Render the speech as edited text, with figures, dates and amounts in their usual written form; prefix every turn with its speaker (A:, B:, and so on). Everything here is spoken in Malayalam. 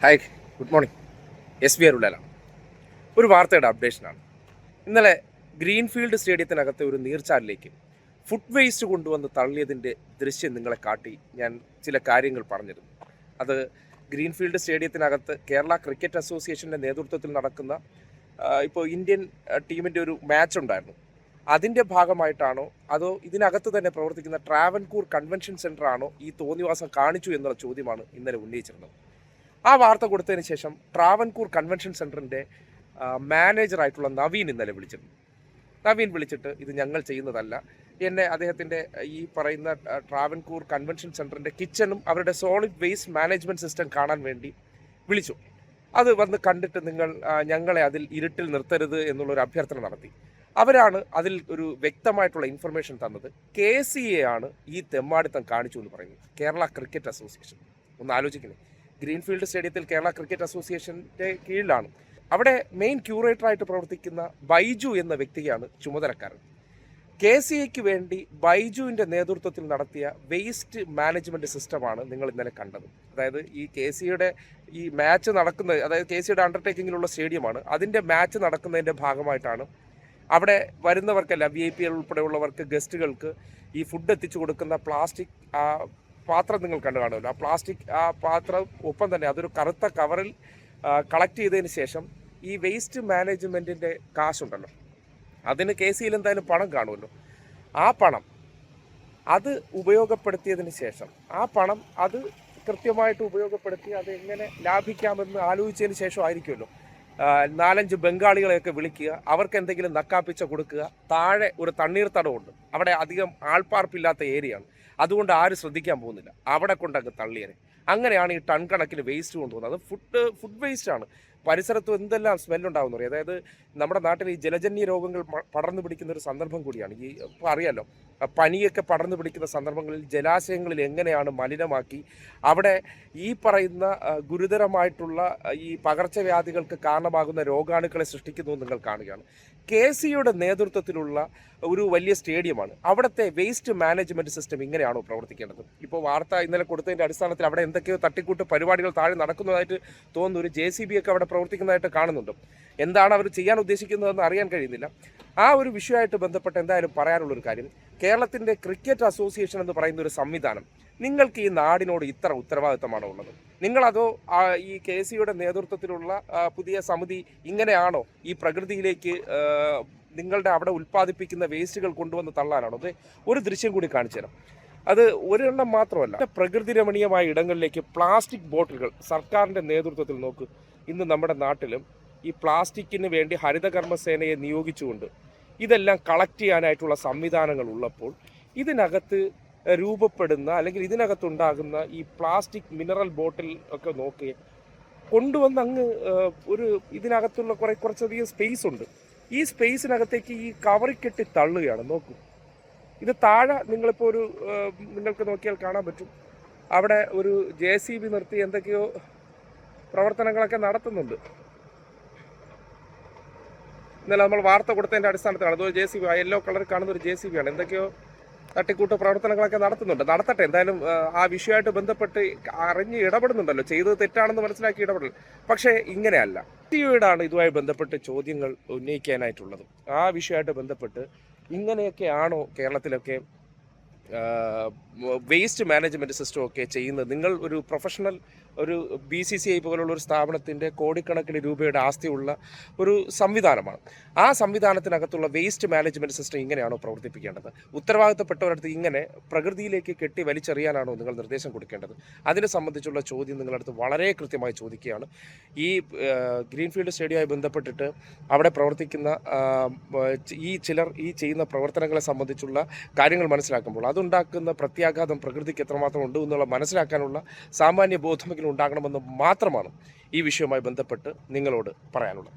A: Hi, good morning. S B അരുളലാണ്. ഒരു വാർത്തയുടെ അപ്ഡേഷനാണ്. ഇന്നലെ ഗ്രീൻഫീൽഡ് സ്റ്റേഡിയത്തിനകത്തെ ഒരു നീർച്ചാലിലേക്ക് ഫുഡ് വേസ്റ്റ് കൊണ്ടുവന്ന് തള്ളിയതിൻ്റെ ദൃശ്യം നിങ്ങളെ കാട്ടി ഞാൻ ചില കാര്യങ്ങൾ പറഞ്ഞിരുന്നു. അത് ഗ്രീൻഫീൽഡ് സ്റ്റേഡിയത്തിനകത്ത് കേരള ക്രിക്കറ്റ് അസോസിയേഷൻ്റെ നേതൃത്വത്തിൽ നടക്കുന്ന ഇപ്പോൾ ഇന്ത്യൻ ടീമിൻ്റെ ഒരു മാച്ച് ഉണ്ടായിരുന്നു. അതിൻ്റെ ഭാഗമായിട്ടാണോ അതോ ഇതിനകത്ത് തന്നെ പ്രവർത്തിക്കുന്ന ട്രാവൻകൂർ കൺവെൻഷൻ സെൻ്റർ ആണോ ഈ തോന്നിവാസം കാണിച്ചു എന്നുള്ള ചോദ്യമാണ് ഇന്നലെ ഉന്നയിച്ചിരുന്നത്. ആ വാർത്ത കൊടുത്തതിന് ശേഷം ട്രാവൻകൂർ കൺവെൻഷൻ സെൻറ്ററിൻ്റെ മാനേജറായിട്ടുള്ള നവീൻ ഇന്നലെ വിളിച്ചിരുന്നു. നവീൻ വിളിച്ചിട്ട് ഇത് ഞങ്ങൾ ചെയ്യുന്നതല്ല, എന്നെ അദ്ദേഹത്തിൻ്റെ ഈ പറയുന്ന ട്രാവൻകൂർ കൺവെൻഷൻ സെൻറ്ററിൻ്റെ കിച്ചണും അവരുടെ സോളിഡ് വേസ്റ്റ് മാനേജ്മെൻറ്റ് സിസ്റ്റം കാണാൻ വേണ്ടി വിളിച്ചു. അത് വന്ന് കണ്ടിട്ട് നിങ്ങൾ ഞങ്ങളെ അതിൽ ഇരുട്ടിൽ നിർത്തരുത് എന്നുള്ളൊരു അഭ്യർത്ഥന നടത്തി. അവരാണ് അതിൽ ഒരു വ്യക്തമായിട്ടുള്ള ഇൻഫർമേഷൻ തന്നത്. KCA ആണ് ഈ തെമ്മാടിത്തം കാണിച്ചു എന്ന് പറയുന്നത്, കേരള ക്രിക്കറ്റ് അസോസിയേഷൻ. ഒന്ന് ആലോചിക്കുന്നത്, ഗ്രീൻഫീൽഡ് സ്റ്റേഡിയത്തിൽ കേരള ക്രിക്കറ്റ് അസോസിയേഷൻ്റെ കീഴിലാണ്. അവിടെ മെയിൻ ക്യൂറേറ്ററായിട്ട് പ്രവർത്തിക്കുന്ന ബൈജു എന്ന വ്യക്തിയാണ് ചുമതലക്കാരൻ. KCAക്ക് വേണ്ടി ബൈജുവിൻ്റെ നേതൃത്വത്തിൽ നടത്തിയ വേസ്റ്റ് മാനേജ്മെൻറ്റ് സിസ്റ്റമാണ് നിങ്ങൾ ഇന്നലെ കണ്ടത്. അതായത് ഈ KCAയുടെ ഈ മാച്ച് നടക്കുന്നത്, അതായത് KCAയുടെ അണ്ടർടേക്കിങ്ങിലുള്ള സ്റ്റേഡിയമാണ്. അതിൻ്റെ മാച്ച് നടക്കുന്നതിൻ്റെ ഭാഗമായിട്ടാണ് അവിടെ വരുന്നവർക്കെല്ലാം VIP ഉൾപ്പെടെയുള്ളവർക്ക്, ഗസ്റ്റുകൾക്ക് ഈ ഫുഡ് എത്തിച്ചു കൊടുക്കുന്ന പ്ലാസ്റ്റിക് പാത്രം നിങ്ങൾ കണ്ടു കാണുമല്ലോ. ആ പ്ലാസ്റ്റിക് പാത്രം ഒപ്പം തന്നെ അതൊരു കറുത്ത കവറിൽ കളക്ട് ചെയ്തതിന് ശേഷം ഈ വേസ്റ്റ് മാനേജ്മെൻറ്റിൻ്റെ കാശുണ്ടല്ലോ, അതിന് KCAയിൽ എന്തായാലും പണം കാണുമല്ലോ. ആ പണം അത് ഉപയോഗപ്പെടുത്തിയതിന് ശേഷം ആ പണം അത് കൃത്യമായിട്ട് ഉപയോഗപ്പെടുത്തി അത് എങ്ങനെ ലാഭിക്കാമെന്ന് ആലോചിച്ചതിന് ശേഷം ആയിരിക്കുമല്ലോ 4-5 ബംഗാളികളെയൊക്കെ വിളിക്കുക, അവർക്ക് എന്തെങ്കിലും നക്കാപ്പിച്ച കൊടുക്കുക. താഴെ ഒരു തണ്ണീർത്തടമുണ്ട്, അവിടെ അധികം ആൾപ്പാർപ്പില്ലാത്ത ഏരിയയാണ്, അതുകൊണ്ട് ആരും ശ്രദ്ധിക്കാൻ പോകുന്നില്ല, അവിടെ കൊണ്ടൊക്കെ തള്ളിയനെ. അങ്ങനെയാണ് ഈ ടൺ കണക്കിന് വേസ്റ്റ് കൊണ്ടുപോകുന്നത്. അത് ഫുഡ് വേസ്റ്റാണ്. പരിസരത്ത് എന്തെല്ലാം സ്മെല്ലുണ്ടാകുന്ന പറയും. അതായത് നമ്മുടെ നാട്ടിൽ ഈ ജലജന്യ രോഗങ്ങൾ പടർന്നു പിടിക്കുന്ന ഒരു സന്ദർഭം കൂടിയാണ്. ഈ ഇപ്പോൾ അറിയാലോ, പനിയൊക്കെ പടർന്നു പിടിക്കുന്ന സന്ദർഭങ്ങളിൽ ജലാശയങ്ങളിൽ എങ്ങനെയാണ് മലിനമാക്കി അവിടെ ഈ പറയുന്ന ഗുരുതരമായിട്ടുള്ള ഈ പകർച്ചവ്യാധികൾക്ക് കാരണമാകുന്ന രോഗാണുക്കളെ സൃഷ്ടിക്കുന്നു നിങ്ങൾ കാണുകയാണ്. KCAയുടെ നേതൃത്വത്തിലുള്ള ഒരു വലിയ സ്റ്റേഡിയമാണ്. അവിടുത്തെ വേസ്റ്റ് മാനേജ്മെൻറ്റ് സിസ്റ്റം ഇങ്ങനെയാണോ പ്രവർത്തിക്കേണ്ടത്? ഇപ്പോൾ വാർത്ത ഇന്നലെ കൊടുത്തതിൻ്റെ അടിസ്ഥാനത്തിൽ അവിടെ എന്തൊക്കെയോ തട്ടിക്കൂട്ട് പരിപാടികൾ താഴെ നടക്കുന്നതായിട്ട് തോന്നുന്നു. ഒരു JCB ഒക്കെ അവിടെ പ്രവർത്തിക്കുന്നതായിട്ട് കാണുന്നുണ്ട്. എന്താണ് അവർ ചെയ്യാൻ ഉദ്ദേശിക്കുന്നതെന്ന് അറിയാൻ കഴിയുന്നില്ല. ആ ഒരു വിഷയമായിട്ട് ബന്ധപ്പെട്ട് എന്തായാലും പറയാനുള്ളൊരു കാര്യം, കേരളത്തിൻ്റെ ക്രിക്കറ്റ് അസോസിയേഷൻ എന്ന് പറയുന്ന ഒരു സംവിധാനം, നിങ്ങൾക്ക് ഈ നാടിനോട് ഇത്ര ഉത്തരവാദിത്തമാണോ ഉള്ളത്? നിങ്ങളതോ ഈ KCAയുടെ നേതൃത്വത്തിലുള്ള പുതിയ സമിതി ഇങ്ങനെയാണോ ഈ പ്രകൃതിയിലേക്ക് നിങ്ങളുടെ അവിടെ ഉൽപ്പാദിപ്പിക്കുന്ന വേസ്റ്റുകൾ കൊണ്ടുവന്ന് തള്ളാനാണോ? അത് ഒരു ദൃശ്യം കൂടി കാണിച്ചു തരാം. അത് ഒരെണ്ണം മാത്രമല്ല, പ്രകൃതി രമണീയമായ ഇടങ്ങളിലേക്ക് പ്ലാസ്റ്റിക് ബോട്ടിലുകൾ സർക്കാരിൻ്റെ നേതൃത്വത്തിൽ നോക്ക്. ഇന്ന് നമ്മുടെ നാട്ടിലും ഈ പ്ലാസ്റ്റിക്കിന് വേണ്ടി ഹരിതകർമ്മസേനയെ നിയോഗിച്ചുകൊണ്ട് ഇതെല്ലാം കളക്ട് ചെയ്യാനായിട്ടുള്ള സംവിധാനങ്ങൾ ഉള്ളപ്പോൾ ഇതിനകത്ത് രൂപപ്പെടുന്ന അല്ലെങ്കിൽ ഇതിനകത്തുണ്ടാകുന്ന ഈ പ്ലാസ്റ്റിക് മിനറൽ ബോട്ടിൽ ഒക്കെ നോക്കി കൊണ്ടുവന്ന് അങ്ങ് ഒരു ഇതിനകത്തുള്ള കുറച്ചധികം സ്പേസ് ഉണ്ട്. ഈ സ്പേസിനകത്തേക്ക് ഈ കവറിൽ കെട്ടി തള്ളുകയാണ്. നോക്കൂ, ഇത് താഴെ നിങ്ങളിപ്പോൾ നിങ്ങൾക്ക് നോക്കിയാൽ കാണാൻ പറ്റും, അവിടെ ഒരു JCB നിർത്തി എന്തൊക്കെയോ പ്രവർത്തനങ്ങളൊക്കെ നടത്തുന്നുണ്ട്. ഇന്നലെ നമ്മൾ വാർത്ത കൊടുത്തതിൻ്റെ അടിസ്ഥാനത്തിലാണ്. അതൊരു JCB, യെല്ലോ കളർ കാണുന്ന ഒരു JCB ആണ്. എന്തൊക്കെയോ തട്ടിക്കൂട്ട് പ്രവർത്തനങ്ങളൊക്കെ നടത്തുന്നുണ്ട്. നടത്തട്ടെ, എന്തായാലും ആ വിഷയമായിട്ട് ബന്ധപ്പെട്ട് അറിഞ്ഞ് ഇടപെടുന്നുണ്ടല്ലോ, ചെയ്തത് തെറ്റാണെന്ന് മനസ്സിലാക്കി ഇടപെടൽ. പക്ഷേ ഇങ്ങനെയല്ല. TVയോടാണ് ഇതുമായി ബന്ധപ്പെട്ട് ചോദ്യങ്ങൾ ഉന്നയിക്കാനായിട്ടുള്ളത്. ആ വിഷയമായിട്ട് ബന്ധപ്പെട്ട് ഇങ്ങനെയൊക്കെയാണോ കേരളത്തിലൊക്കെ വേസ്റ്റ് മാനേജ്മെൻറ്റ് സിസ്റ്റം ഒക്കെ ചെയ്യുന്നത്? നിങ്ങൾ ഒരു പ്രൊഫഷണൽ ഒരു BCCI പോലുള്ള ഒരു സ്ഥാപനത്തിൻ്റെ കോടിക്കണക്കിന് രൂപയുടെ ആസ്തിയുള്ള ഒരു സംവിധാനമാണ്. ആ സംവിധാനത്തിനകത്തുള്ള വേസ്റ്റ് മാനേജ്മെൻറ്റ് സിസ്റ്റം ഇങ്ങനെയാണോ പ്രവർത്തിപ്പിക്കേണ്ടത്? ഉത്തരവാദിത്തപ്പെട്ടവരടുത്ത് ഇങ്ങനെ പ്രകൃതിയിലേക്ക് കെട്ടി വലിച്ചെറിയാനാണോ നിങ്ങൾ നിർദ്ദേശം കൊടുക്കേണ്ടത്? അതിനെ സംബന്ധിച്ചുള്ള ചോദ്യം നിങ്ങളടുത്ത് വളരെ കൃത്യമായി ചോദിക്കുകയാണ്. ഈ ഗ്രീൻഫീൽഡ് സ്റ്റേഡിയവുമായി ബന്ധപ്പെട്ടിട്ട് അവിടെ പ്രവർത്തിക്കുന്ന ഈ ചിലർ ഈ ചെയ്യുന്ന പ്രവർത്തനങ്ങളെ സംബന്ധിച്ചുള്ള കാര്യങ്ങൾ മനസ്സിലാക്കുമ്പോൾ അതുണ്ടാക്കുന്ന പ്രത്യാഘാതം പ്രകൃതിക്ക് എത്രമാത്രം ഉണ്ട് എന്നുള്ള മനസ്സിലാക്കാനുള്ള സാമാന്യ ബോധമെങ്കിലും ഉണ്ടാകണമെന്ന് മാത്രമാണ് ഈ വിഷയവുമായി ബന്ധപ്പെട്ട് നിങ്ങളോട് പറയാനുള്ളത്.